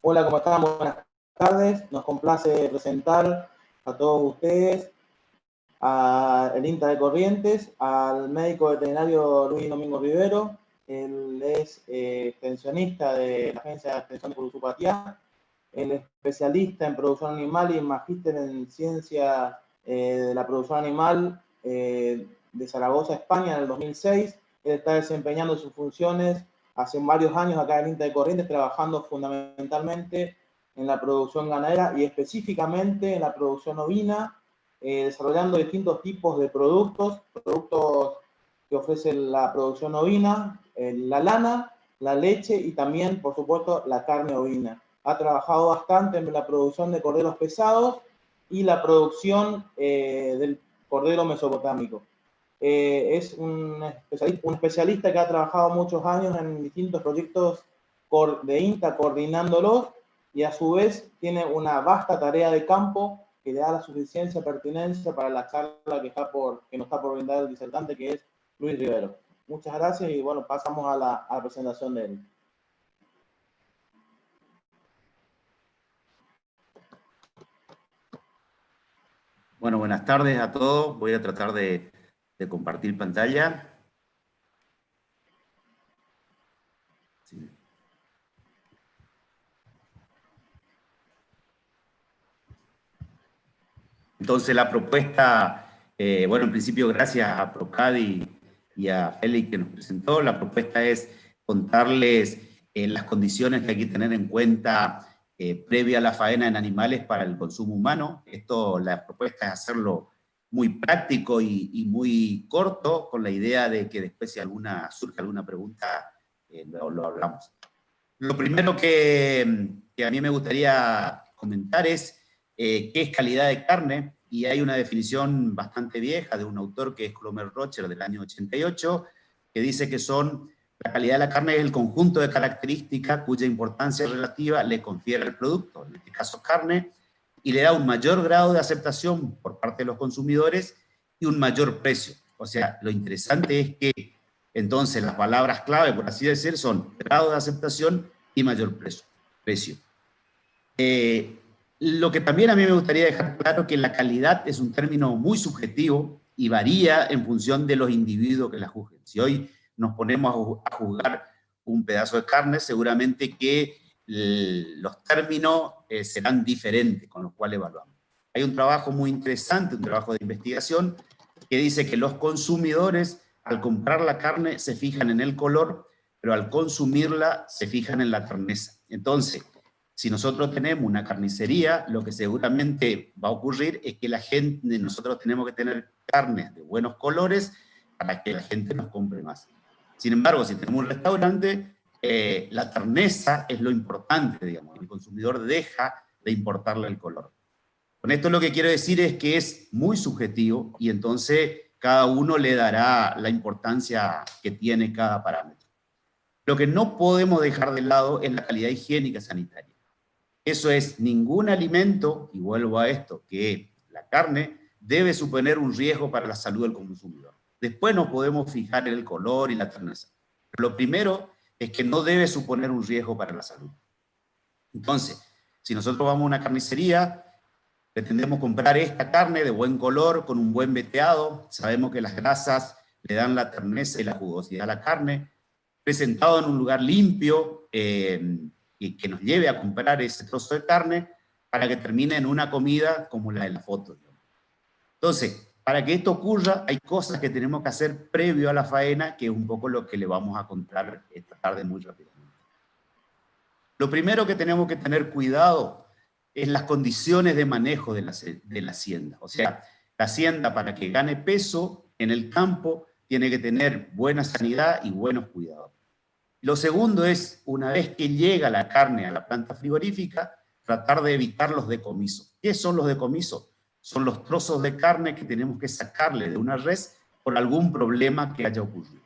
Hola, ¿cómo están? Buenas tardes. Nos complace presentar a todos ustedes al INTA de Corrientes, al médico veterinario Luis Domingo Rivero. Él es extensionista de la Agencia de Extensión de Curuzupatía. Él es especialista en producción animal y magíster en ciencia de la producción animal de Zaragoza, España, en el 2006. Él está desempeñando sus funciones hace varios años acá en INTA de Corrientes, trabajando fundamentalmente en la producción ganadera y específicamente en la producción ovina, desarrollando distintos tipos de productos que ofrece la producción ovina, la lana, la leche y también, por supuesto, la carne ovina. Ha trabajado bastante en la producción de corderos pesados y la producción del cordero mesopotámico. Es un especialista que ha trabajado muchos años en distintos proyectos de INTA coordinándolos y a su vez tiene una vasta tarea de campo que le da la suficiencia pertinencia para la charla que nos está por brindar el disertante, que es Luis Rivero. Muchas gracias y bueno, pasamos a la presentación de él. Bueno, buenas tardes a todos. Voy a tratar de compartir pantalla. Sí. Entonces la propuesta, bueno, en principio gracias a Procad y a Félix que nos presentó. La propuesta es contarles las condiciones que hay que tener en cuenta previa a la faena en animales para el consumo humano. La propuesta es hacerlo muy práctico y muy corto, con la idea de que después si surge alguna pregunta, lo hablamos. Lo primero que a mí me gustaría comentar es qué es calidad de carne, y hay una definición bastante vieja de un autor que es Clomer Rocher del año 88, que dice que la calidad de la carne es el conjunto de características cuya importancia relativa le confiere al producto, en este caso carne, y le da un mayor grado de aceptación por parte de los consumidores y un mayor precio. O sea, lo interesante es que entonces las palabras clave, por así decir, son grado de aceptación y mayor precio. Lo que también a mí me gustaría dejar claro que la calidad es un término muy subjetivo y varía en función de los individuos que la juzguen. Si hoy nos ponemos a juzgar un pedazo de carne, seguramente que los términos serán diferentes con los cuales evaluamos. Hay un trabajo muy interesante, un trabajo de investigación, que dice que los consumidores al comprar la carne se fijan en el color, pero al consumirla se fijan en la carneza. Entonces, si nosotros tenemos una carnicería, lo que seguramente va a ocurrir es que nosotros tenemos que tener carnes de buenos colores para que la gente nos compre más. Sin embargo, si tenemos un restaurante, la carneza es lo importante, digamos. El consumidor deja de importarle el color. Con esto lo que quiero decir es que es muy subjetivo y entonces cada uno le dará la importancia que tiene cada parámetro. Lo que no podemos dejar de lado es la calidad higiénica sanitaria. Eso es, ningún alimento, y vuelvo a esto, que la carne debe suponer un riesgo para la salud del consumidor. Después nos podemos fijar en el color y la terneza. Pero lo primero es que no debe suponer un riesgo para la salud. Entonces, si nosotros vamos a una carnicería, pretendemos comprar esta carne de buen color, con un buen veteado, sabemos que las grasas le dan la terneza y la jugosidad a la carne, presentado en un lugar limpio, y que nos lleve a comprar ese trozo de carne para que termine en una comida como la de la foto. Entonces, para que esto ocurra, hay cosas que tenemos que hacer previo a la faena, que es un poco lo que le vamos a contar esta tarde muy rápidamente. Lo primero que tenemos que tener cuidado es las condiciones de manejo de la hacienda. O sea, la hacienda, para que gane peso en el campo, tiene que tener buena sanidad y buenos cuidados. Lo segundo es, una vez que llega la carne a la planta frigorífica, tratar de evitar los decomisos. ¿Qué son los decomisos? Son los trozos de carne que tenemos que sacarle de una res por algún problema que haya ocurrido.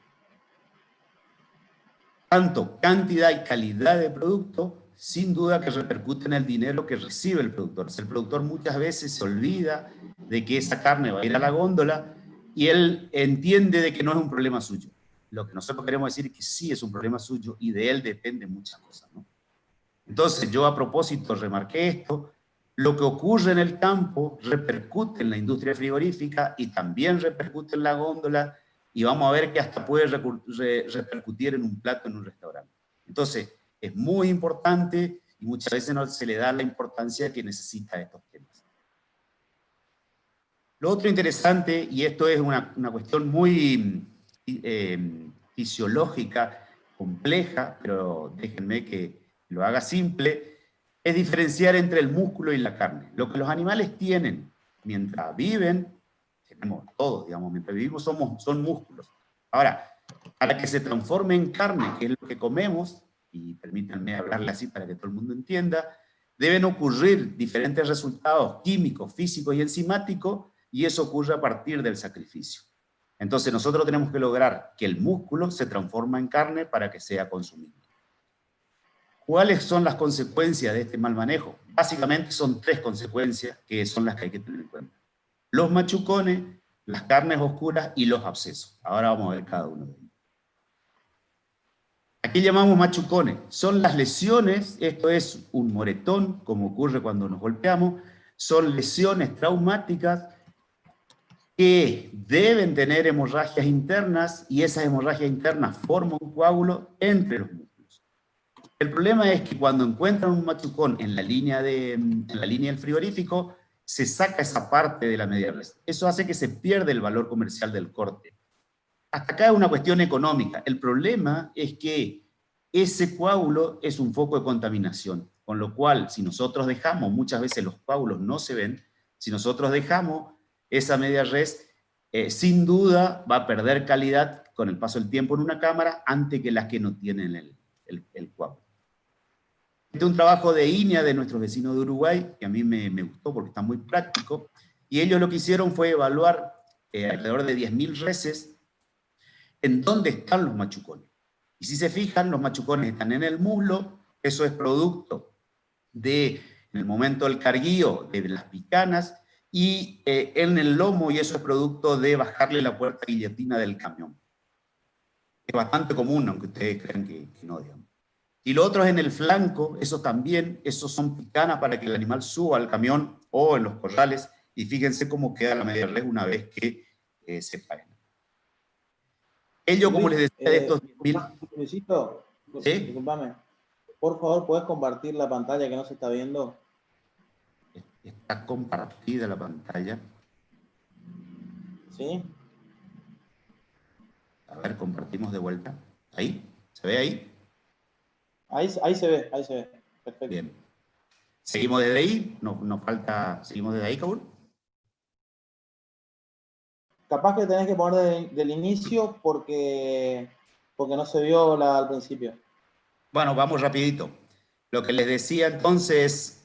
Tanto cantidad y calidad de producto, sin duda que repercute en el dinero que recibe el productor. El productor muchas veces se olvida de que esa carne va a ir a la góndola y él entiende de que no es un problema suyo. Lo que nosotros queremos decir es que sí es un problema suyo y de él depende muchas cosas, ¿no? Entonces, yo a propósito remarqué esto, lo que ocurre en el campo repercute en la industria frigorífica y también repercute en la góndola, y vamos a ver que hasta puede repercutir en un plato en un restaurante. Entonces, es muy importante y muchas veces no se le da la importancia que necesita estos temas. Lo otro interesante, y esto es una cuestión muy fisiológica, compleja, pero déjenme que lo haga simple, es diferenciar entre el músculo y la carne. Lo que los animales tienen mientras viven, tenemos todos, digamos, mientras vivimos son músculos. Ahora, para que se transforme en carne, que es lo que comemos, y permítanme hablarle así para que todo el mundo entienda, deben ocurrir diferentes resultados químicos, físicos y enzimáticos, y eso ocurre a partir del sacrificio. Entonces nosotros tenemos que lograr que el músculo se transforme en carne para que sea consumido. ¿Cuáles son las consecuencias de este mal manejo? Básicamente son 3 consecuencias que son las que hay que tener en cuenta. Los machucones, las carnes oscuras y los abscesos. Ahora vamos a ver cada uno de ellos. ¿A qué llamamos machucones? Son las lesiones, esto es un moretón, como ocurre cuando nos golpeamos, son lesiones traumáticas que deben tener hemorragias internas, y esas hemorragias internas forman un coágulo entre los músculos. El problema es que cuando encuentran un machucón en la línea del frigorífico, se saca esa parte de la media res. Eso hace que se pierda el valor comercial del corte. Hasta acá es una cuestión económica. El problema es que ese coágulo es un foco de contaminación, con lo cual, si nosotros dejamos, muchas veces los coágulos no se ven, si nosotros dejamos esa media res, sin duda va a perder calidad con el paso del tiempo en una cámara antes que las que no tienen el coágulo. Este es un trabajo de INEA de nuestros vecinos de Uruguay, que a mí me gustó porque está muy práctico, y ellos lo que hicieron fue evaluar alrededor de 10.000 reses en dónde están los machucones. Y si se fijan, los machucones están en el muslo, eso es producto de, en el momento del carguío, de las picanas, y en el lomo, y eso es producto de bajarle la puerta guillotina del camión. Es bastante común, aunque ustedes crean que no, digamos. Y lo otro es en el flanco, eso también, esos son picanas para que el animal suba al camión o en los corrales, y fíjense cómo queda la media res una vez que se faena. Ellos, como les decía, de estos 10.000... Luisito, ¿Sí? discúlpame. Por favor, ¿puedes compartir la pantalla que no se está viendo? Está compartida la pantalla. ¿Sí? A ver, compartimos de vuelta. ¿Ahí? ¿Se ve ahí? Ahí se ve, ahí se ve. Perfecto. Bien. ¿Seguimos desde ahí? Nos falta... ¿Seguimos desde ahí, Kaul? Capaz que tenés que poner del inicio porque no se vio al principio. Bueno, vamos rapidito. Lo que les decía entonces,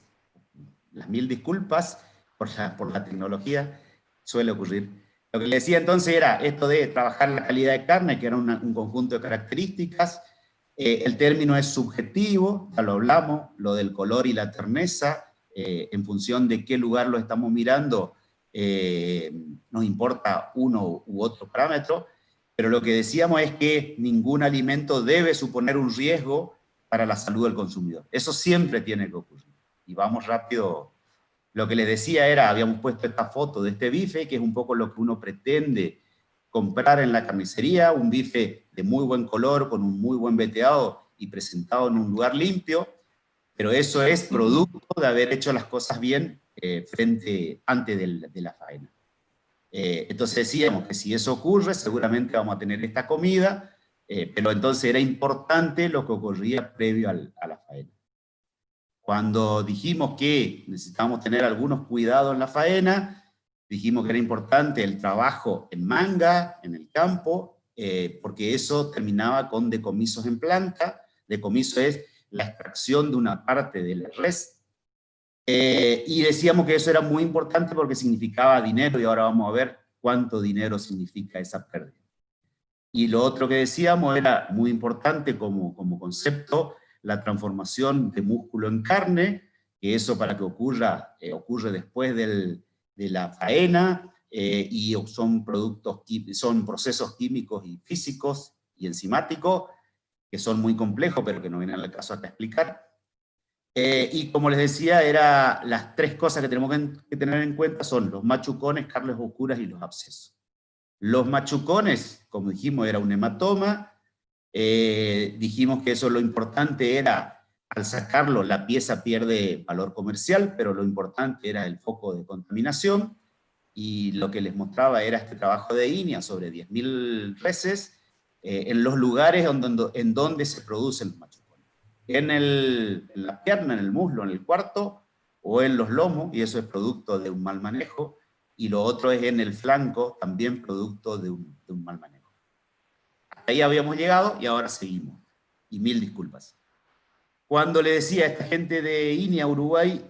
las 1000 disculpas por la tecnología, suele ocurrir. Lo que les decía entonces era esto de trabajar la calidad de carne, que era un conjunto de características. El término es subjetivo, ya lo hablamos, lo del color y la terneza, en función de qué lugar lo estamos mirando, nos importa uno u otro parámetro, pero lo que decíamos es que ningún alimento debe suponer un riesgo para la salud del consumidor. Eso siempre tiene que ocurrir. Y vamos rápido. Lo que les decía era, habíamos puesto esta foto de este bife, que es un poco lo que uno pretende comprar en la carnicería, un bife de muy buen color, con un muy buen veteado y presentado en un lugar limpio, pero eso es producto de haber hecho las cosas bien antes de la faena. Entonces decíamos que si eso ocurre, seguramente vamos a tener esta comida, pero entonces era importante lo que ocurría previo a la faena. Cuando dijimos que necesitábamos tener algunos cuidados en la faena, dijimos que era importante el trabajo en manga, en el campo, porque eso terminaba con decomisos en planta. Decomiso es la extracción de una parte de la res, y decíamos que eso era muy importante porque significaba dinero, y ahora vamos a ver cuánto dinero significa esa pérdida. Y lo otro que decíamos era muy importante como concepto, la transformación de músculo en carne, que eso para que ocurra, ocurre después de la faena, y son procesos químicos y físicos y enzimáticos, que son muy complejos, pero que no vienen al caso acá a explicar. Y como les decía, las tres cosas que tenemos que tener en cuenta son los machucones, carnes oscuras y los abscesos. Los machucones, como dijimos, era un hematoma. Dijimos que eso lo importante era, al sacarlo, la pieza pierde valor comercial, pero lo importante era el foco de contaminación. Y lo que les mostraba era este trabajo de INEA sobre 10.000 reses en los lugares en donde se producen los machucones. En la pierna, en el muslo, en el cuarto, o en los lomos, y eso es producto de un mal manejo, y lo otro es en el flanco, también producto de un mal manejo. Hasta ahí habíamos llegado y ahora seguimos. Y mil disculpas. Cuando le decía a esta gente de INEA, Uruguay,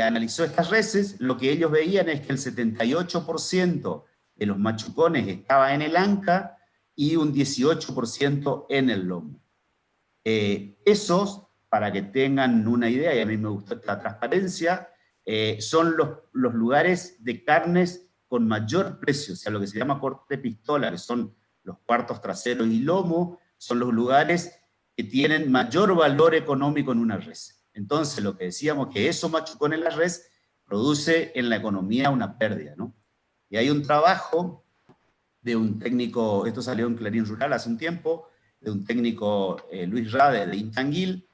analizó estas reses, lo que ellos veían es que el 78% de los machucones estaba en el anca y un 18% en el lomo. Esos, para que tengan una idea, y a mí me gusta la transparencia, son los lugares de carnes con mayor precio, o sea, lo que se llama corte pistola, que son los cuartos traseros y lomo, son los lugares que tienen mayor valor económico en una res. Entonces, lo que decíamos, que eso machucón en la res produce en la economía una pérdida, ¿no? Y hay un trabajo de un técnico, esto salió en Clarín Rural hace un tiempo, de un técnico, Luis Rade, de Intanguil,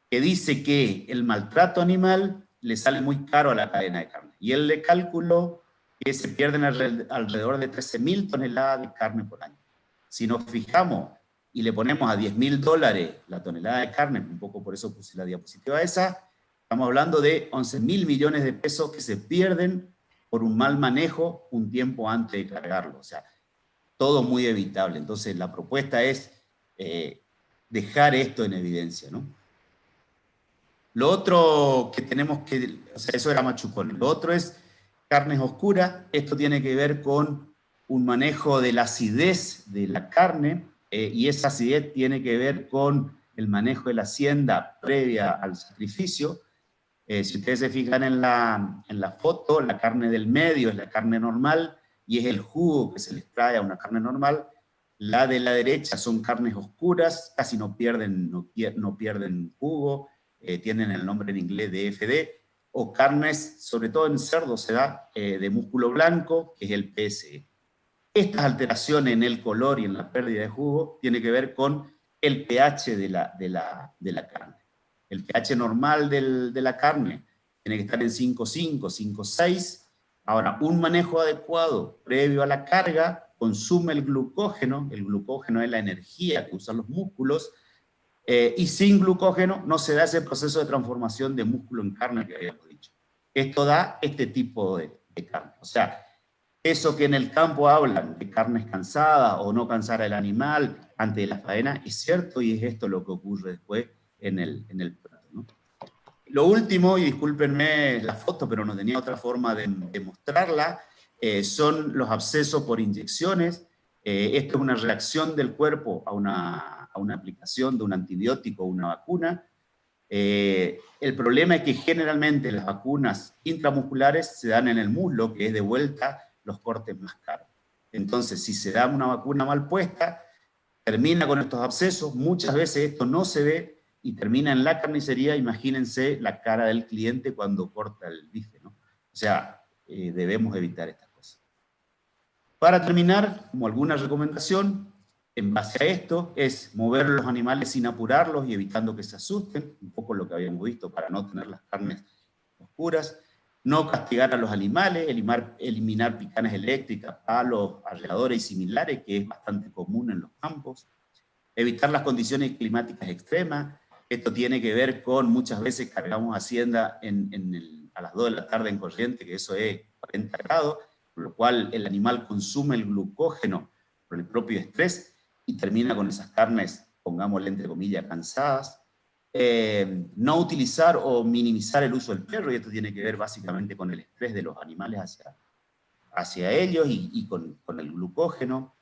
que dice que el maltrato animal le sale muy caro a la cadena de carne. Y él le calculó que se pierden alrededor de 13.000 toneladas de carne por año. Si nos fijamos y le ponemos a $10.000 la tonelada de carne, un poco por eso puse la diapositiva esa, estamos hablando de 11.000 millones de pesos que se pierden por un mal manejo un tiempo antes de cargarlo. O sea, todo muy evitable. Entonces, la propuesta es dejar esto en evidencia, ¿no? Lo otro que tenemos que, o sea, eso era machucón. Lo otro es carnes oscuras. Esto tiene que ver con un manejo de la acidez de la carne, y esa acidez tiene que ver con el manejo de la hacienda previa al sacrificio. Si ustedes se fijan en la foto, la carne del medio es la carne normal, y es el jugo que se les trae a una carne normal. La de la derecha son carnes oscuras, casi no pierden jugo, tienen el nombre en inglés de FD, o carnes, sobre todo en cerdo se da, de músculo blanco, que es el PSE. Estas alteraciones en el color y en la pérdida de jugo tiene que ver con el pH de la carne. El pH normal de la carne tiene que estar en 5,5, 5,6. Ahora, un manejo adecuado previo a la carga consume el glucógeno es la energía que usan los músculos, y sin glucógeno no se da ese proceso de transformación de músculo en carne que habíamos dicho. Esto da este tipo de carne. O sea, eso que en el campo hablan de carnes cansadas o no cansar al animal antes de la faena, es cierto, y es esto lo que ocurre después en el plato, ¿no? Lo último, y discúlpenme la foto, pero no tenía otra forma de mostrarla, son los abscesos por inyecciones. Esto es una reacción del cuerpo a una aplicación de un antibiótico o una vacuna. El problema es que generalmente las vacunas intramusculares se dan en el muslo, que es de vuelta los cortes más caros. Entonces, si se da una vacuna mal puesta, termina con estos abscesos. Muchas veces esto no se ve y termina en la carnicería. Imagínense la cara del cliente cuando corta el bife, ¿no? O sea, debemos evitar estas cosas. Para terminar, como alguna recomendación, en base a esto, es mover los animales sin apurarlos y evitando que se asusten, un poco lo que habíamos visto para no tener las carnes oscuras. No castigar a los animales, eliminar picanas eléctricas, palos, arreadores y similares, que es bastante común en los campos. Evitar las condiciones climáticas extremas. Esto tiene que ver con, muchas veces cargamos hacienda a las 2 de la tarde en Corrientes, que eso es 40 grados, por lo cual el animal consume el glucógeno por el propio estrés y termina con esas carnes, pongámosle entre comillas, cansadas. No utilizar o minimizar el uso del perro, y esto tiene que ver básicamente con el estrés de los animales hacia ellos y con el glucógeno.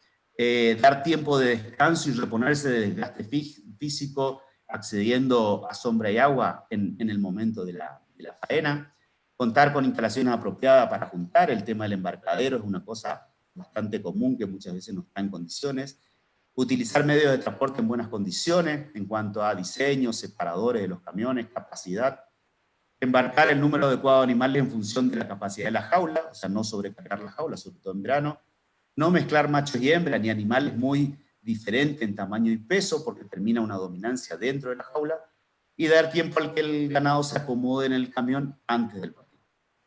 Dar tiempo de descanso y reponerse de desgaste físico, accediendo a sombra y agua en el momento de la faena. Contar con instalaciones apropiadas para juntar. El tema del embarcadero es una cosa bastante común que muchas veces no está en condiciones. Utilizar medios de transporte en buenas condiciones en cuanto a diseño, separadores de los camiones, capacidad, embarcar el número adecuado de animales en función de la capacidad de la jaula, o sea, no sobrecargar la jaula, sobre todo en verano, no mezclar machos y hembras, ni animales muy diferentes en tamaño y peso, porque termina una dominancia dentro de la jaula, y dar tiempo al que el ganado se acomode en el camión antes del partido.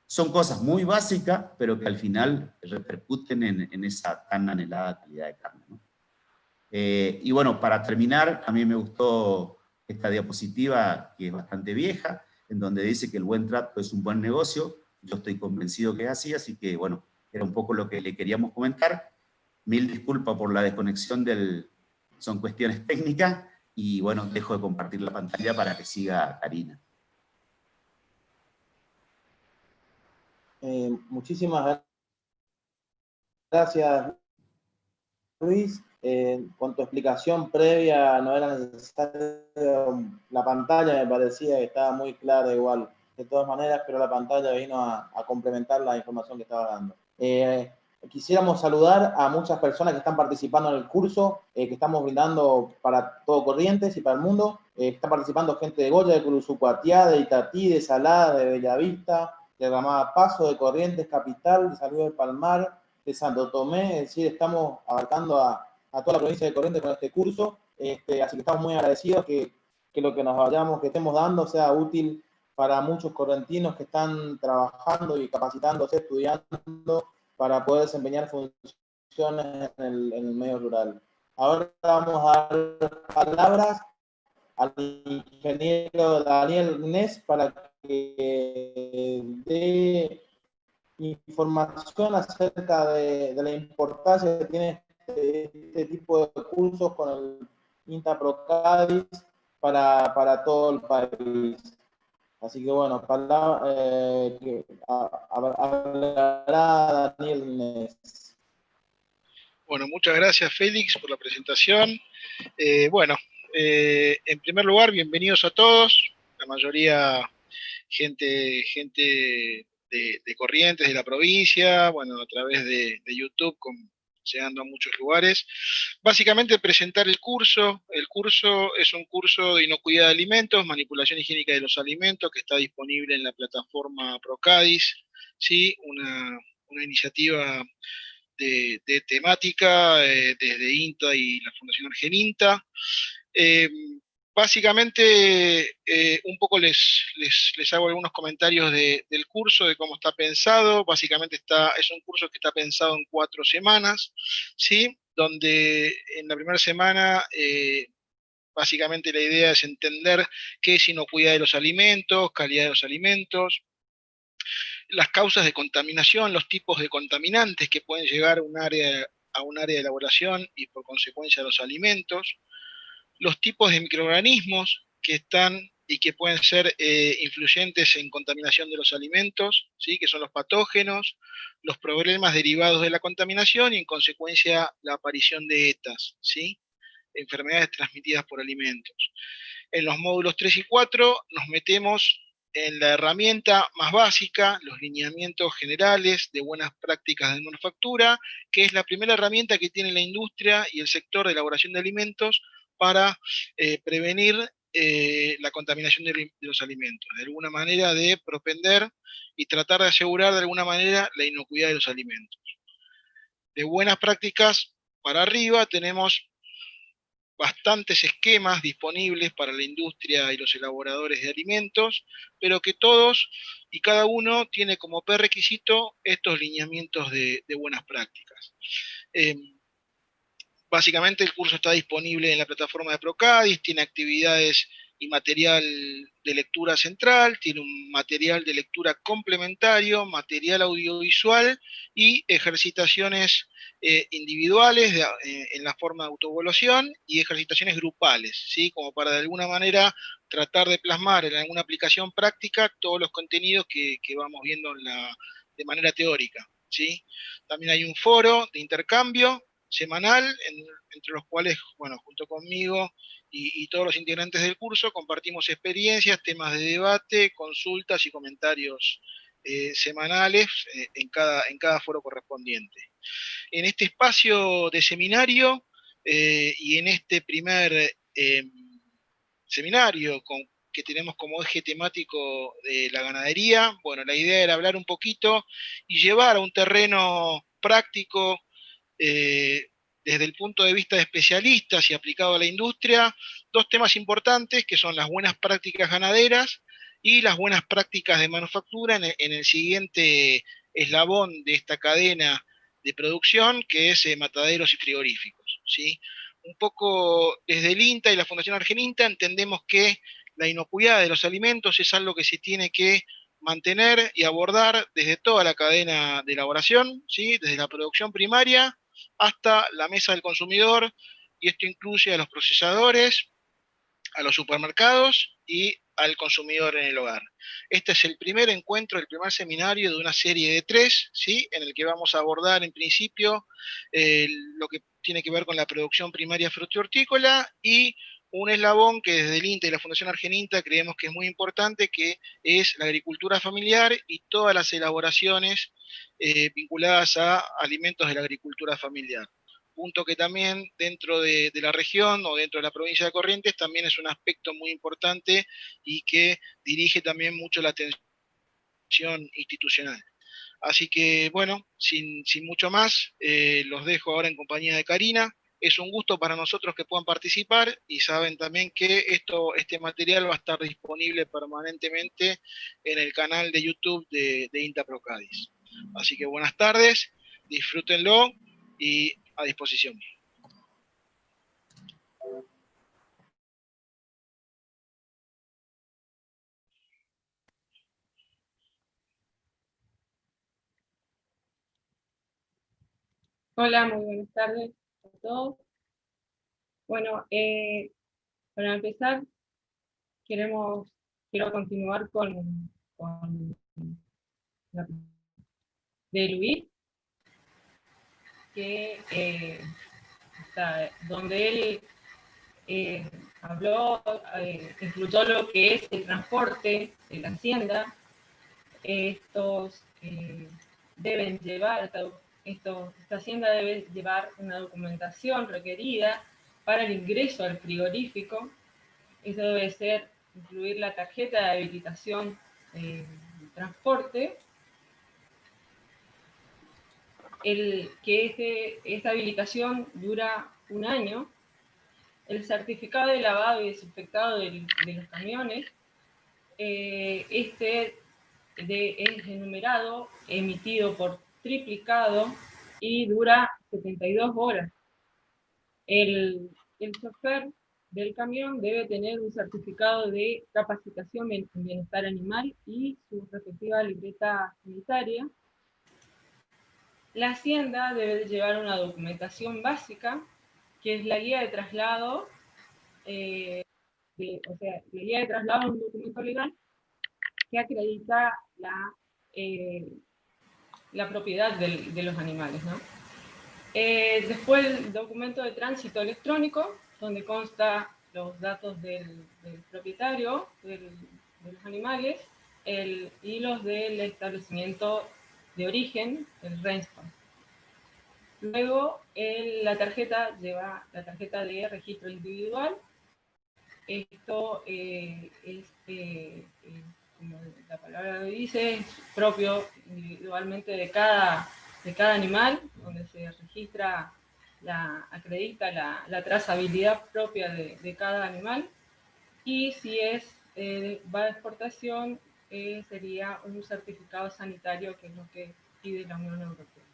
Son cosas muy básicas, pero que al final repercuten en esa tan anhelada calidad de carne, ¿no? Y bueno, para terminar, a mí me gustó esta diapositiva, que es bastante vieja, en donde dice que el buen trato es un buen negocio. Yo estoy convencido que es así que bueno, era un poco lo que le queríamos comentar. Mil disculpas por la desconexión son cuestiones técnicas, y bueno, dejo de compartir la pantalla para que siga Karina. Muchísimas gracias, Luis. Con tu explicación previa no era necesario la pantalla, me parecía que estaba muy clara igual, de todas maneras, pero la pantalla vino a complementar la información que estaba dando. Quisiéramos saludar a muchas personas que están participando en el curso que estamos brindando para todo Corrientes y para el mundo. Está participando gente de Goya, de Curuzucuatiá, de Itatí, de Salada, de Bellavista, de Ramada Paso, de Corrientes Capital, de San Luis del Palmar, de Santo Tomé. Es decir, estamos abarcando a toda la provincia de Corrientes con este curso, así que estamos muy agradecidos que lo que nos vayamos, que estemos dando sea útil para muchos correntinos que están trabajando y capacitándose, estudiando para poder desempeñar funciones en el medio rural. Ahora vamos a dar palabras al ingeniero Daniel Nes para que dé información acerca de la importancia que tiene este tipo de cursos con el INTA Procadis para todo el país. Así que bueno, hablará Daniel Nes. Bueno, muchas gracias, Félix, por la presentación. En primer lugar, bienvenidos a todos, la mayoría gente de Corrientes, de la provincia, bueno, a través de YouTube, llegando a muchos lugares. Básicamente presentar el curso. El curso es un curso de inocuidad de alimentos, manipulación higiénica de los alimentos, que está disponible en la plataforma Procadis, ¿sí? Una iniciativa de temática desde INTA y la Fundación Argeninta. Básicamente, un poco les hago algunos comentarios del curso, de cómo está pensado. Básicamente es un curso que está pensado en 4 semanas, ¿sí? Donde en la primera semana, básicamente la idea es entender qué es inocuidad de los alimentos, calidad de los alimentos, las causas de contaminación, los tipos de contaminantes que pueden llegar a un área de elaboración y por consecuencia a los alimentos, los tipos de microorganismos que están y que pueden ser influyentes en contaminación de los alimentos, ¿sí? Que son los patógenos, los problemas derivados de la contaminación y en consecuencia la aparición de ETAs, ¿sí? Enfermedades transmitidas por alimentos. En los módulos 3 y 4 nos metemos en la herramienta más básica, los lineamientos generales de buenas prácticas de manufactura, que es la primera herramienta que tiene la industria y el sector de elaboración de alimentos para prevenir la contaminación de los alimentos, de alguna manera de propender y tratar de asegurar de alguna manera la inocuidad de los alimentos. De buenas prácticas para arriba tenemos bastantes esquemas disponibles para la industria y los elaboradores de alimentos, pero que todos y cada uno tiene como prerequisito estos lineamientos de buenas prácticas. Básicamente el curso está disponible en la plataforma de Procadis, tiene actividades y material de lectura central, tiene un material de lectura complementario, material audiovisual y ejercitaciones individuales en la forma de autoevaluación y ejercitaciones grupales, ¿sí? Como para de alguna manera tratar de plasmar en alguna aplicación práctica todos los contenidos que vamos viendo de manera teórica, ¿sí? También hay un foro de intercambio semanal, entre los cuales, bueno, junto conmigo y todos los integrantes del curso, compartimos experiencias, temas de debate, consultas y comentarios semanales en cada foro correspondiente. En este espacio de seminario y en este primer seminario que tenemos como eje temático de la ganadería. Bueno, la idea era hablar un poquito y llevar a un terreno práctico, desde el punto de vista de especialistas y aplicado a la industria, dos temas importantes que son las buenas prácticas ganaderas y las buenas prácticas de manufactura en el siguiente eslabón de esta cadena de producción, que es mataderos y frigoríficos, ¿sí? Un poco desde el INTA y la Fundación Argeninta entendemos que la inocuidad de los alimentos es algo que se tiene que mantener y abordar desde toda la cadena de elaboración, ¿sí? Desde la producción primaria hasta la mesa del consumidor, y esto incluye a los procesadores, a los supermercados y al consumidor en el hogar. Este es el primer encuentro, el primer seminario de una serie de 3, ¿sí? En el que vamos a abordar en principio lo que tiene que ver con la producción primaria frutícola y un eslabón que desde el INTA y la Fundación Argeninta creemos que es muy importante, que es la agricultura familiar y todas las elaboraciones vinculadas a alimentos de la agricultura familiar. Punto que también dentro de la región o dentro de la provincia de Corrientes también es un aspecto muy importante y que dirige también mucho la atención institucional. Así que, bueno, sin mucho más, los dejo ahora en compañía de Karina. Es un gusto para nosotros que puedan participar y saben también que este material va a estar disponible permanentemente en el canal de YouTube de INTA Procadis. Así que buenas tardes, disfrútenlo y a disposición. Hola, muy buenas tardes a todos. Bueno, para empezar, quiero continuar con la de Luis, que donde él habló, incluyó lo que es el transporte de la hacienda. Estos deben llevar, esta hacienda debe llevar una documentación requerida para el ingreso al frigorífico. Eso debe incluir la tarjeta de habilitación de transporte, esta habilitación dura 1 año, el certificado de lavado y desinfectado de los camiones, es enumerado, emitido por triplicado y dura 72 horas. El chofer del camión debe tener un certificado de capacitación en bienestar animal y su respectiva libreta sanitaria. La hacienda debe llevar una documentación básica, que es la guía de traslado, la guía de traslado es un documento legal que acredita la propiedad de los animales, ¿no? Después el documento de tránsito electrónico, donde consta los datos del propietario de los animales y los del establecimiento de origen, el RENSPA. Luego la tarjeta lleva la tarjeta de registro individual. Esto como la palabra lo dice, es propio individualmente de cada animal, donde se registra, acredita la trazabilidad propia de cada animal. Y si va a exportación, sería un certificado sanitario, que es lo que pide la Unión Europea.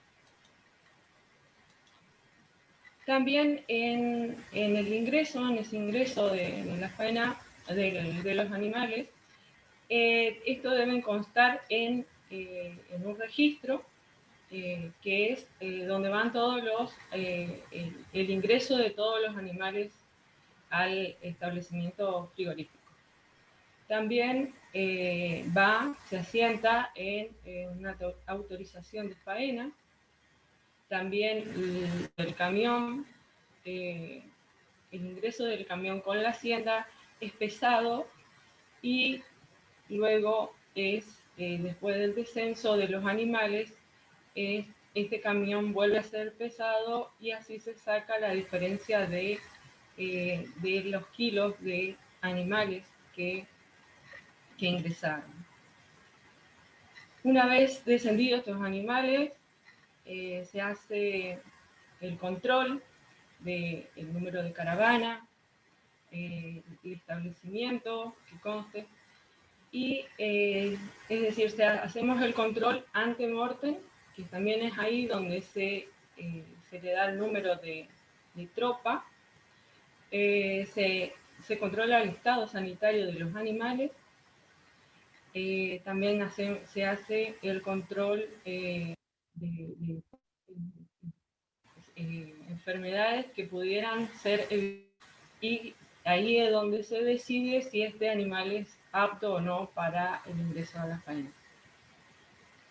También en ese ingreso de la faena de los animales, esto debe constar en un registro, que es donde van todos el ingreso de todos los animales al establecimiento frigorífico. También se asienta en una autorización de faena. También el camión, el ingreso del camión con la hacienda es pesado, y luego después del descenso de los animales, este camión vuelve a ser pesado, y así se saca la diferencia de los kilos de animales que que ingresaron. Una vez descendidos estos animales, se hace el control del número de caravana, el establecimiento que conste, y es decir, hacemos el control ante mortem, que también es ahí donde se le da el número de tropa, se controla el estado sanitario de los animales, también se hace el control de enfermedades que pudieran ser evitadas, y ahí es donde se decide si este animal es apto o no para el ingreso a la faena.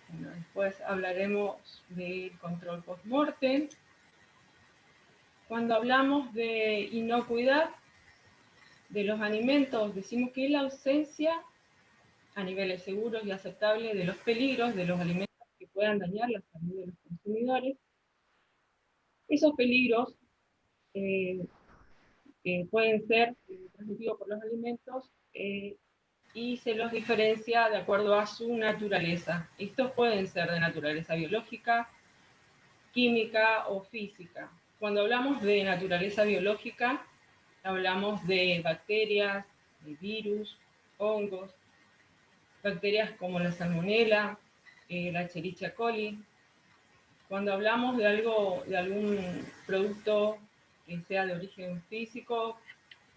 Bueno, después hablaremos del control post-mortem. Cuando hablamos de inocuidad de los alimentos, decimos que es la ausencia a niveles seguros y aceptables de los peligros de los alimentos que puedan dañar la salud de los consumidores. Esos peligros que pueden ser transmitidos por los alimentos y se los diferencia de acuerdo a su naturaleza. Estos pueden ser de naturaleza biológica, química o física. Cuando hablamos de naturaleza biológica, hablamos de bacterias, de virus, hongos, bacterias como la salmonela, la Escherichia coli. Cuando hablamos de algún producto que sea de origen físico,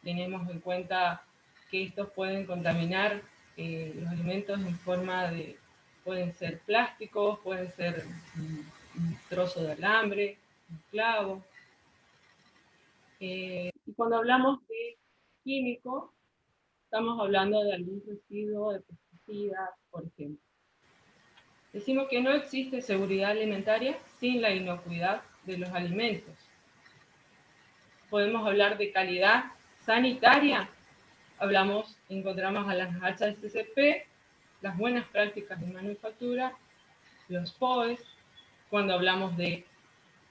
tenemos en cuenta que estos pueden contaminar los alimentos en forma de, pueden ser plásticos, pueden ser un trozo de alambre, un clavo. Y cuando hablamos de químico, estamos hablando de algún residuo de pesticidas, por ejemplo. Decimos que no existe seguridad alimentaria sin la inocuidad de los alimentos. Podemos hablar de calidad sanitaria. Encontramos a las HACCP, las buenas prácticas de manufactura, los POEs. Cuando hablamos de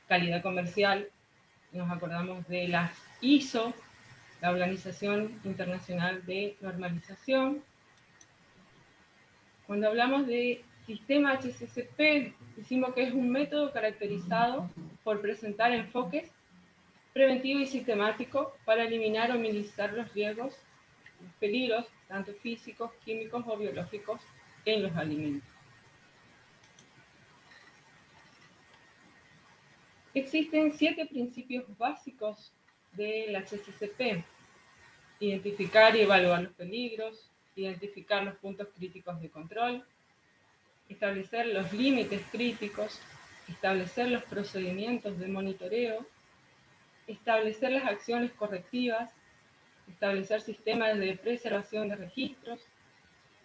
calidad comercial, nos acordamos de las ISO, la Organización Internacional de Normalización. Cuando hablamos de sistema HACCP, decimos que es un método caracterizado por presentar enfoques preventivos y sistemáticos para eliminar o minimizar los riesgos, los peligros, tanto físicos, químicos o biológicos, en los alimentos. Existen 7 principios básicos del HACCP: identificar y evaluar los peligros, identificar los puntos críticos de control, establecer los límites críticos, establecer los procedimientos de monitoreo, establecer las acciones correctivas, establecer sistemas de preservación de registros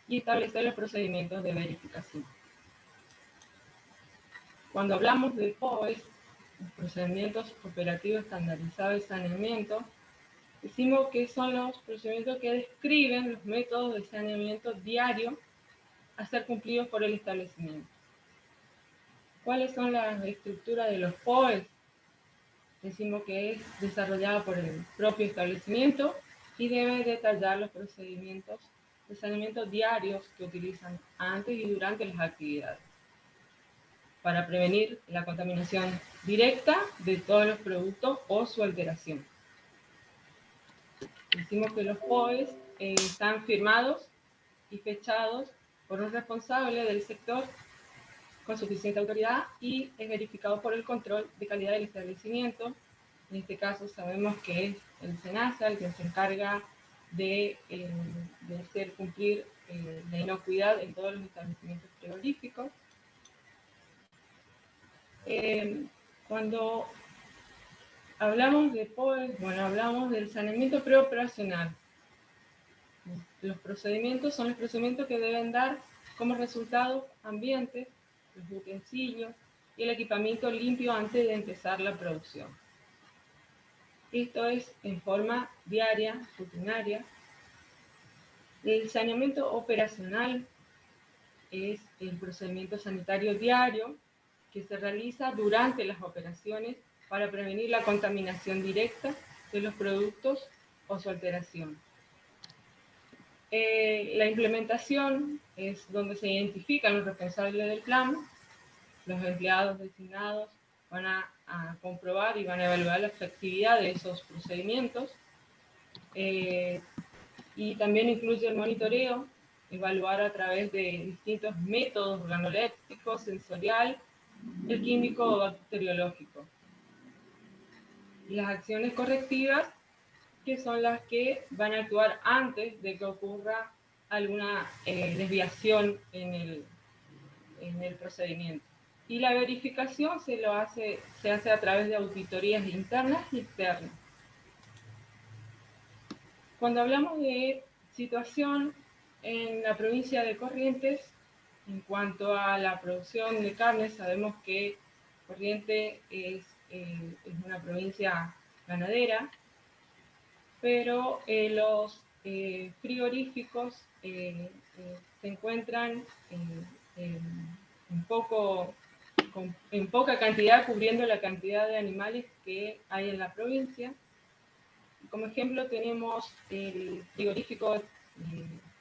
y establecer los procedimientos de verificación. Cuando hablamos de POEs, los procedimientos operativos estandarizados de saneamiento, decimos que son los procedimientos que describen los métodos de saneamiento diario a ser cumplidos por el establecimiento. ¿Cuáles son las estructuras de los POEs? Decimos que es desarrollada por el propio establecimiento y debe detallar los procedimientos de saneamiento diarios que utilizan antes y durante las actividades para prevenir la contaminación directa de todos los productos o su alteración. Decimos que los POEs están firmados y fechados por un responsable del sector con suficiente autoridad y es verificado por el control de calidad del establecimiento. En este caso sabemos que es el SENASA el que se encarga de hacer cumplir la inocuidad en todos los establecimientos frigoríficos. Cuando hablamos de POEs, hablamos del saneamiento preoperacional. Los procedimientos son los procedimientos que deben dar como resultado ambientes, los utensilios y el equipamiento limpio antes de empezar la producción. Esto es en forma diaria, rutinaria. El saneamiento operacional es el procedimiento sanitario diario que se realiza durante las operaciones para prevenir la contaminación directa de los productos o su alteración. La implementación es donde se identifican los responsables del plan, los empleados designados van a comprobar y van a evaluar la efectividad de esos procedimientos. Y también incluye el monitoreo, evaluar a través de distintos métodos organoléptico, sensorial, el químico o bacteriológico. Las acciones correctivas, que son las que van a actuar antes de que ocurra alguna desviación en el procedimiento. Y la verificación se hace a través de auditorías internas y externas. Cuando hablamos de situación en la provincia de Corrientes, en cuanto a la producción de carne, sabemos que Corrientes es una provincia ganadera, pero los frigoríficos se encuentran en poca cantidad, cubriendo la cantidad de animales que hay en la provincia. Como ejemplo tenemos el frigorífico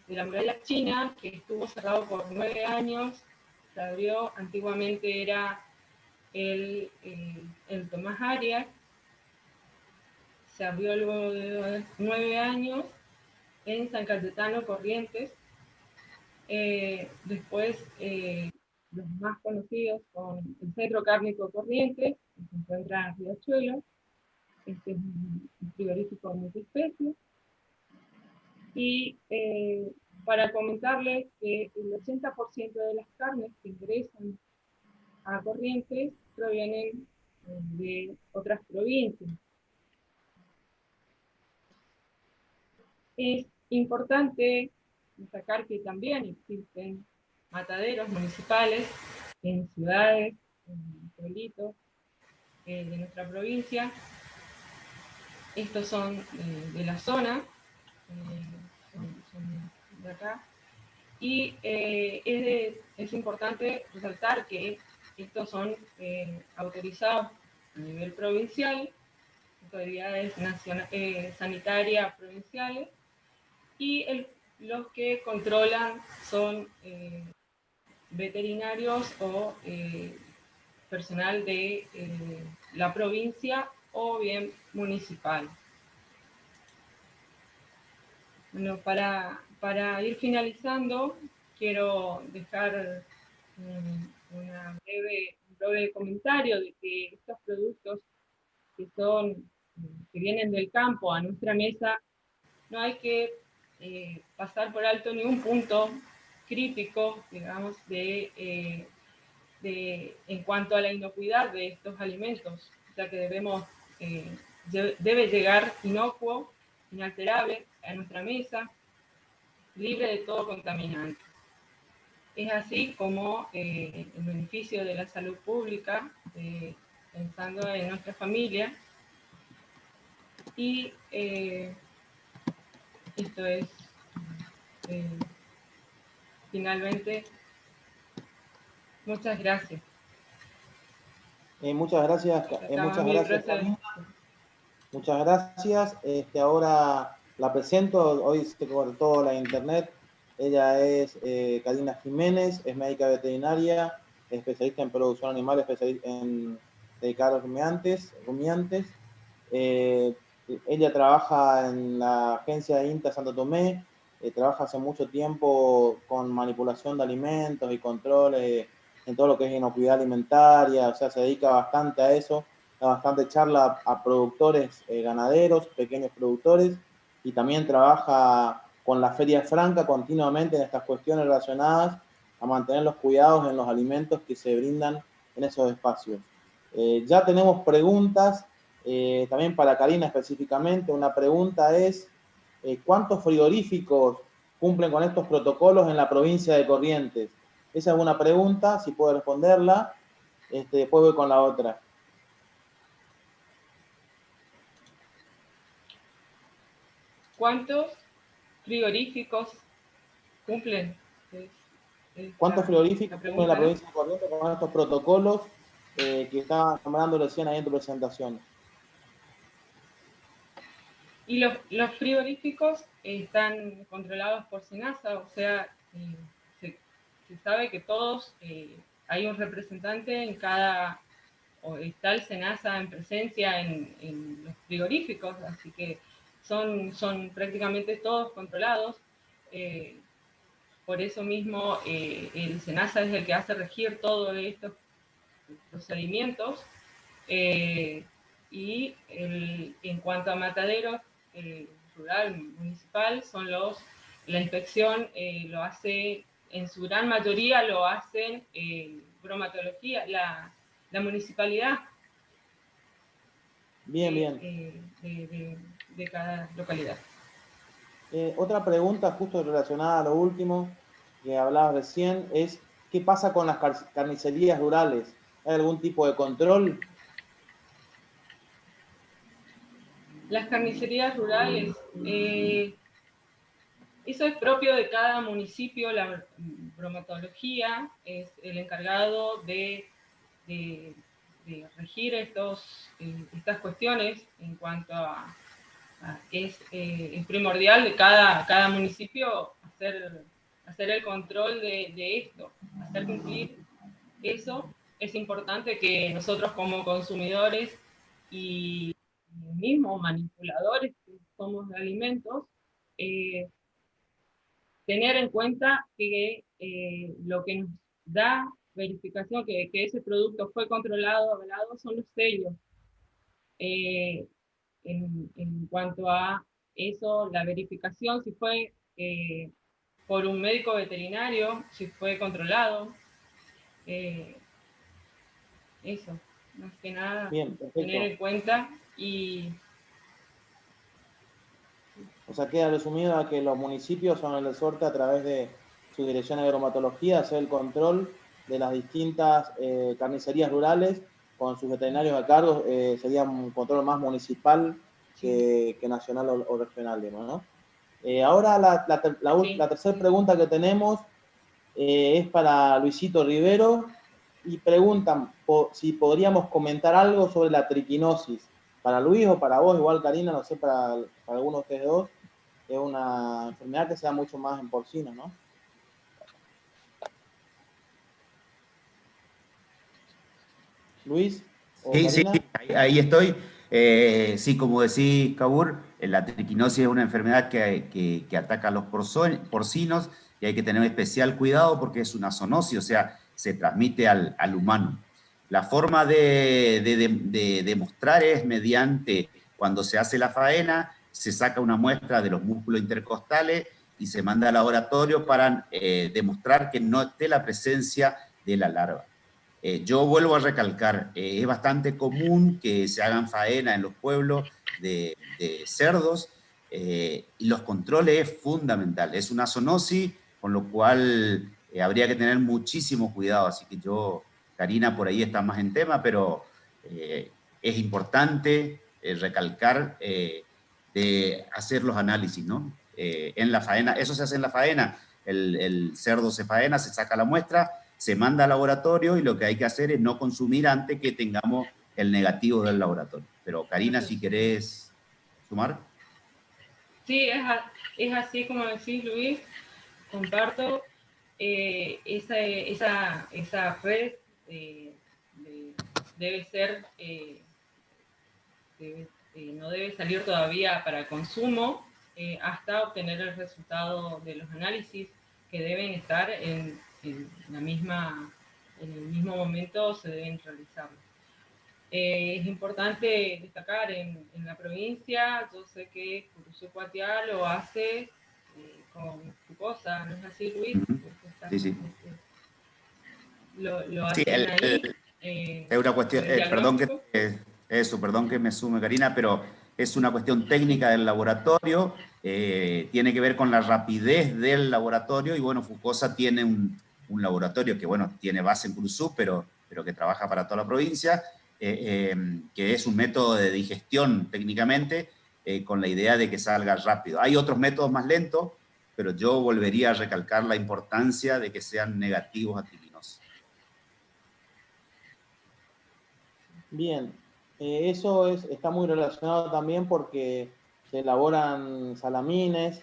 de la muralla china, que estuvo cerrado por 9 años, se abrió, antiguamente era el Tomás Arias, se abrió luego de 9 años en San Cayetano, Corrientes. Después, los más conocidos son el Centro Cárnico Corrientes, que se encuentra en Riachuelo. Este es un frigorífico multiespecie. Y para comentarles que el 80% de las carnes que ingresan a Corrientes provienen de otras provincias. Es importante destacar que también existen mataderos municipales en ciudades, en pueblitos de nuestra provincia. Estos son de la zona, son de acá. Y es importante resaltar que estos son autorizados a nivel provincial, autoridades sanitarias provinciales, y los que controlan son veterinarios o personal de la provincia o bien municipal. Bueno, para ir finalizando, quiero dejar un breve comentario de que estos productos que vienen del campo a nuestra mesa, no hay que pasar por alto ningún punto crítico, digamos, en cuanto a la inocuidad de estos alimentos, ya que debe llegar inocuo, inalterable a nuestra mesa, libre de todo contaminante. Es así como el beneficio de la salud pública, pensando en nuestra familia, y esto es finalmente. Muchas gracias. Muchas gracias, Karina. Muchas gracias. Ahora la presento, hoy se cortó la internet. Ella es Karina Jiménez, es médica veterinaria, especialista en producción animal, especialista en dedicada a los rumiantes. Ella trabaja en la agencia de INTA Santo Tomé, trabaja hace mucho tiempo con manipulación de alimentos y controles en todo lo que es inocuidad alimentaria, o sea, se dedica bastante a eso, da bastante charla a productores ganaderos, pequeños productores, y también trabaja con la Feria Franca continuamente en estas cuestiones relacionadas a mantener los cuidados en los alimentos que se brindan en esos espacios. Ya tenemos preguntas, también para Karina específicamente. Una pregunta es, ¿cuántos frigoríficos cumplen con estos protocolos en la provincia de Corrientes? Esa es una pregunta, si puedo responderla. Después voy con la otra. ¿Cuántos frigoríficos cumplen? ¿Cuántos frigoríficos cumplen en la provincia de Corrientes con estos protocolos que estaban nombrando recién ahí en tu presentación? Y los frigoríficos están controlados por SENASA, o sea, se sabe que todos, hay un representante en cada, o está el SENASA en presencia en los frigoríficos, así que son prácticamente todos controlados. Por eso mismo el SENASA es el que hace regir todos estos procedimientos. Y en cuanto a mataderos, rural, municipal, la inspección lo hace, en su gran mayoría lo hacen bromatología, la municipalidad Bien. de cada localidad. Otra pregunta justo relacionada a lo último que hablabas recién es, ¿qué pasa con las carnicerías rurales? ¿Hay algún tipo de control? Las carnicerías rurales, eso es propio de cada municipio. La bromatología es el encargado de regir estas cuestiones en cuanto a es primordial de cada municipio hacer el control de esto, hacer cumplir eso. Es importante que nosotros como consumidores y mismos manipuladores que somos de alimentos, tener en cuenta que lo que nos da verificación que ese producto fue controlado, avalado, son los sellos. En cuanto a eso, la verificación, si fue por un médico veterinario, si fue controlado, eso, más que nada, Bien, perfecto. tener en cuenta. Y o sea, queda resumido a que los municipios son el resorte a través de su dirección de bromatología, hacer el control de las distintas carnicerías rurales con sus veterinarios a cargo. Sería un control más municipal que nacional o regional, digamos, ¿no? Ahora la tercera pregunta que tenemos es para Luisito Rivero y preguntan si podríamos comentar algo sobre la triquinosis. Para Luis o para vos, igual Karina, no sé, para alguno de ustedes dos, es una enfermedad que se da mucho más en porcinos, ¿no? Luis o Sí, Karina. ahí estoy. Sí, como decís, Cabur, la triquinosis es una enfermedad que ataca a los porcinos y hay que tener especial cuidado porque es una zoonosis, o sea, se transmite al humano. La forma de demostrar es mediante, cuando se hace la faena, se saca una muestra de los músculos intercostales y se manda al laboratorio para demostrar que no esté la presencia de la larva. Yo vuelvo a recalcar, es bastante común que se hagan faena en los pueblos de cerdos y los controles es fundamental. Es una zoonosis, con lo cual habría que tener muchísimo cuidado. Así que yo, Karina, por ahí está más en tema, pero es importante recalcar de hacer los análisis, ¿no? En la faena, eso se hace en la faena. El cerdo se faena, se saca la muestra, se manda al laboratorio y lo que hay que hacer es no consumir antes que tengamos el negativo del laboratorio. Pero Karina, si querés sumar. sí, es así como decís, Luis, comparto. Esa red debe ser, no debe salir todavía para consumo hasta obtener el resultado de los análisis que deben estar en el mismo momento, se deben realizar. Es importante destacar en la provincia, yo sé que Curuzú-Cuatiá lo hace con glucosa, ¿no es así, Luis? Sí. Lo Sí, hacen ahí. es una cuestión, perdón que me sume, Karina, pero es una cuestión técnica del laboratorio, tiene que ver con la rapidez del laboratorio y bueno, Fucosa tiene un laboratorio que bueno, tiene base en Curuzú, pero que trabaja para toda la provincia, que es un método de digestión técnicamente, con la idea de que salga rápido. Hay otros métodos más lentos, pero yo volvería a recalcar la importancia de que sean negativos a triquinosis. Bien, eso está muy relacionado también porque se elaboran salamines,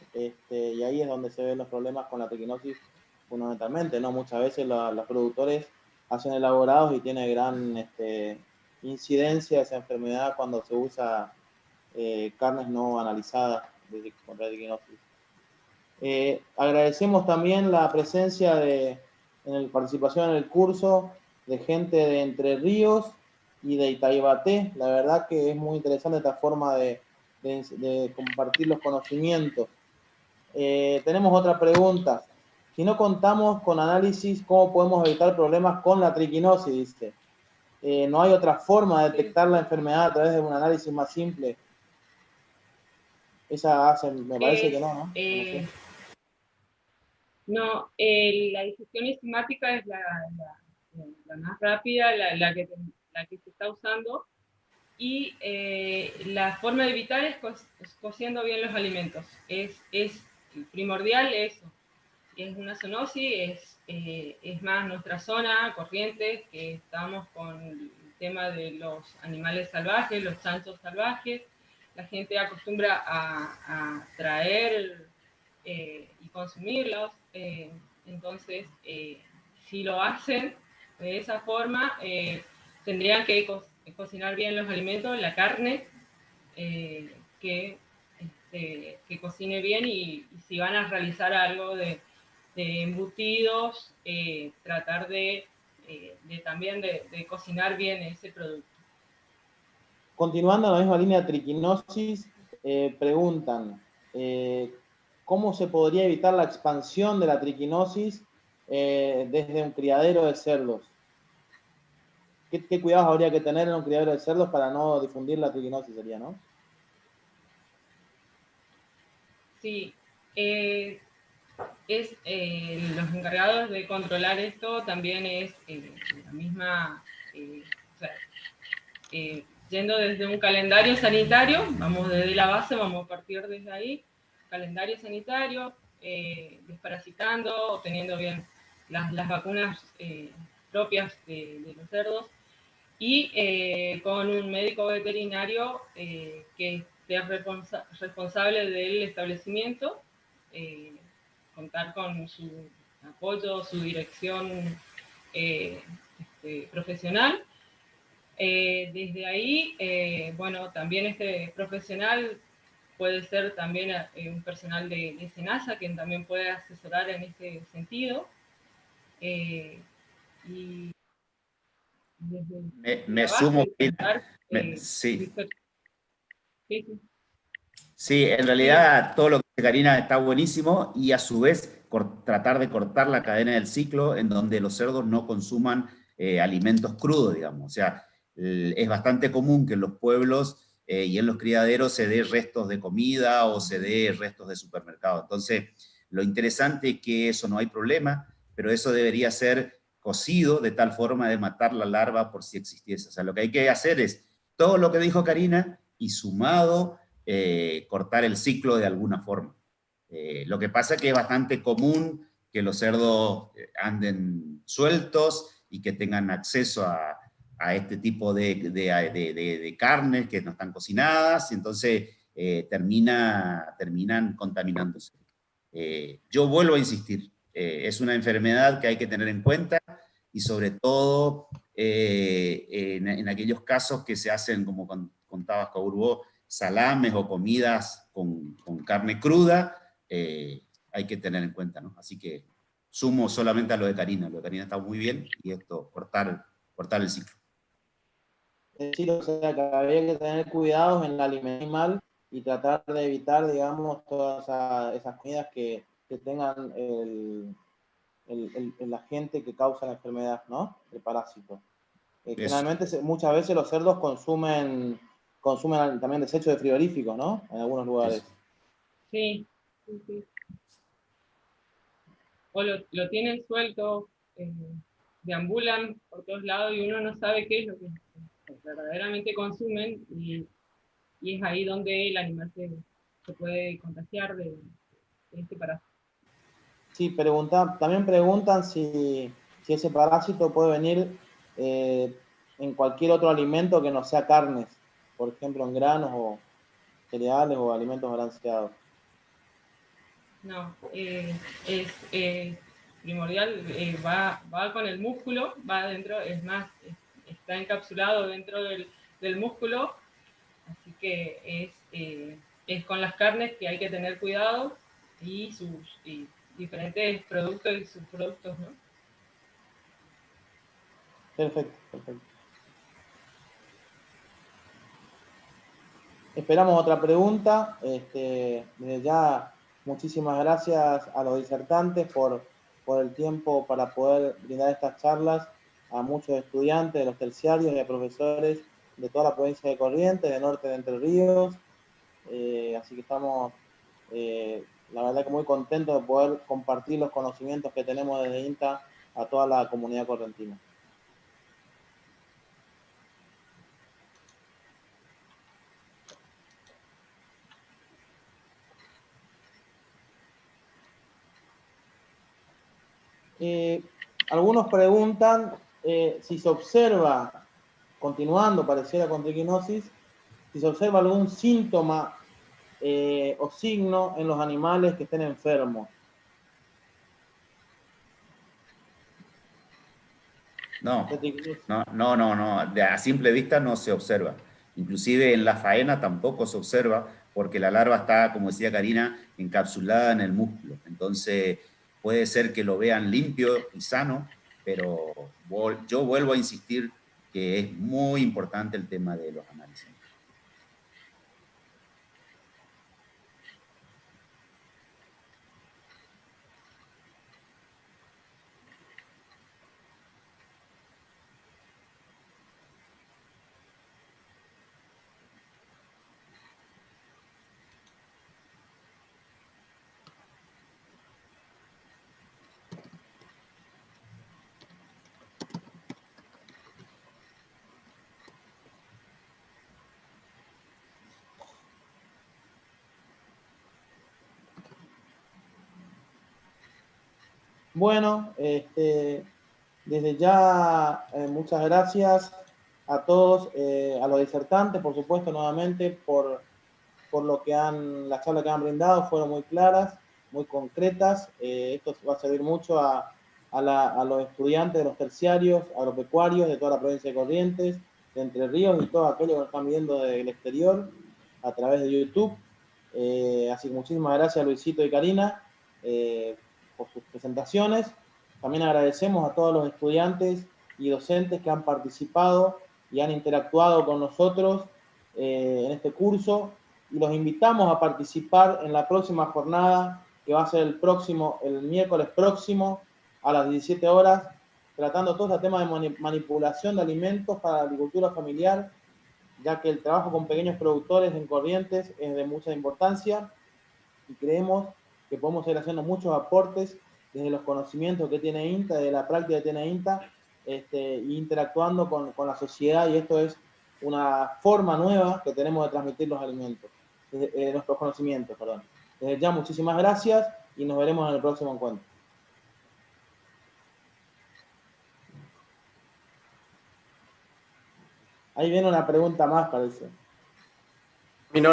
y ahí es donde se ven los problemas con la triquinosis fundamentalmente, ¿no? Muchas veces los productores hacen elaborados y tiene gran incidencia esa enfermedad cuando se usa carnes no analizadas contra triquinosis. Agradecemos también la presencia participación en el curso de gente de Entre Ríos y de Itaibaté. La verdad que es muy interesante esta forma de compartir los conocimientos. Tenemos otra pregunta. Si no contamos con análisis, ¿cómo podemos evitar problemas con la triquinosis? Dice. ¿No hay otra forma de detectar la enfermedad a través de un análisis más simple? Esa me parece que no, ¿no? No sé. No, la digestión enzimática es la más rápida, la que se está usando, y la forma de evitar es cociendo bien los alimentos. Es primordial eso. Es una zoonosis, es más nuestra zona, Corrientes, que estamos con el tema de los animales salvajes, los chanchos salvajes. La gente acostumbra a traer y consumirlos. Entonces, si lo hacen de esa forma, tendrían que cocinar bien los alimentos, la carne, que cocine bien, y si van a realizar algo de embutidos, tratar también de cocinar bien ese producto. Continuando en la misma línea de triquinosis, preguntan, ¿cómo se podría evitar la expansión de la triquinosis desde un criadero de cerdos? ¿Qué cuidados habría que tener en un criadero de cerdos para no difundir la triquinosis, sería, no? Sí, los encargados de controlar esto también es la misma, o sea, yendo desde un calendario sanitario, vamos desde la base, vamos a partir desde ahí, calendario sanitario, desparasitando, obteniendo bien las vacunas propias de los cerdos, y con un médico veterinario que sea responsable del establecimiento, contar con su apoyo, su dirección profesional. Desde ahí, bueno, también este profesional puede ser también un personal de SENASA, quien también puede asesorar en ese sentido. Y me sumo. sí. Sí, en realidad todo lo que dice Karina está buenísimo, y a su vez tratar de cortar la cadena del ciclo en donde los cerdos no consuman alimentos crudos, digamos. O sea, es bastante común que en los pueblos y en los criaderos se dé restos de comida o se dé restos de supermercado. Entonces, lo interesante es que eso no hay problema, pero eso debería ser cocido de tal forma de matar la larva por si existiese. O sea, lo que hay que hacer es todo lo que dijo Karina y sumado cortar el ciclo de alguna forma. Lo que pasa es que es bastante común que los cerdos anden sueltos y que tengan acceso a este tipo de carnes que no están cocinadas, y entonces terminan contaminándose. Yo vuelvo a insistir, es una enfermedad que hay que tener en cuenta, y sobre todo en aquellos casos que se hacen, como contabas, Kaurbo, salames o comidas con carne cruda, hay que tener en cuenta, ¿no? Así que sumo solamente a lo de Karina está muy bien, y esto, cortar el ciclo. Es decir, o sea, que habría que tener cuidados en la alimentación animal y tratar de evitar, digamos, todas esas comidas que tengan el agente que causa la enfermedad, ¿no? El parásito. Generalmente, muchas veces los cerdos consumen también desechos de frigoríficos, ¿no? En algunos lugares. Sí. O lo tienen suelto, deambulan por todos lados, y uno no sabe qué es lo que verdaderamente consumen, y es ahí donde el animal se puede contagiar de este parásito. Sí, también preguntan si ese parásito puede venir en cualquier otro alimento que no sea carnes, por ejemplo en granos cereales o alimentos balanceados. No, es primordial, va con el músculo, va dentro, es más, está encapsulado dentro del músculo, así que es con las carnes que hay que tener cuidado y sus diferentes productos y subproductos, ¿no? Perfecto, perfecto. Esperamos otra pregunta. Desde ya, muchísimas gracias a los disertantes por el tiempo para poder brindar estas charlas a muchos estudiantes de los terciarios y a profesores de toda la provincia de Corrientes, de Norte de Entre Ríos. Así que estamos, la verdad que muy contentos de poder compartir los conocimientos que tenemos desde INTA a toda la comunidad correntina. Algunos preguntan si se observa, continuando, pareciera con triquinosis, si se observa algún síntoma o signo en los animales que estén enfermos. No, a simple vista no se observa. Inclusive en la faena tampoco se observa porque la larva está, como decía Karina, encapsulada en el músculo. Entonces puede ser que lo vean limpio y sano, pero yo vuelvo a insistir que es muy importante el tema de los análisis. Bueno, desde ya muchas gracias a todos, a los disertantes, por supuesto, nuevamente, por lo que las charlas que han brindado fueron muy claras, muy concretas. Esto va a servir mucho a los estudiantes de los terciarios agropecuarios de toda la provincia de Corrientes, de Entre Ríos y todos aquellos que nos están viendo del exterior a través de YouTube. Así que muchísimas gracias, Luisito y Karina, por sus presentaciones. También agradecemos a todos los estudiantes y docentes que han participado y han interactuado con nosotros en este curso, y los invitamos a participar en la próxima jornada, que va a ser el miércoles próximo a las 17 horas, tratando todo este tema de manipulación de alimentos para la agricultura familiar, ya que el trabajo con pequeños productores en Corrientes es de mucha importancia y creemos que podemos ir haciendo muchos aportes desde los conocimientos que tiene INTA, de la práctica que tiene INTA, y interactuando con la sociedad, y esto es una forma nueva que tenemos de transmitir los alimentos, nuestros conocimientos, perdón. Desde ya, muchísimas gracias y nos veremos en el próximo encuentro. Ahí viene una pregunta más, parece.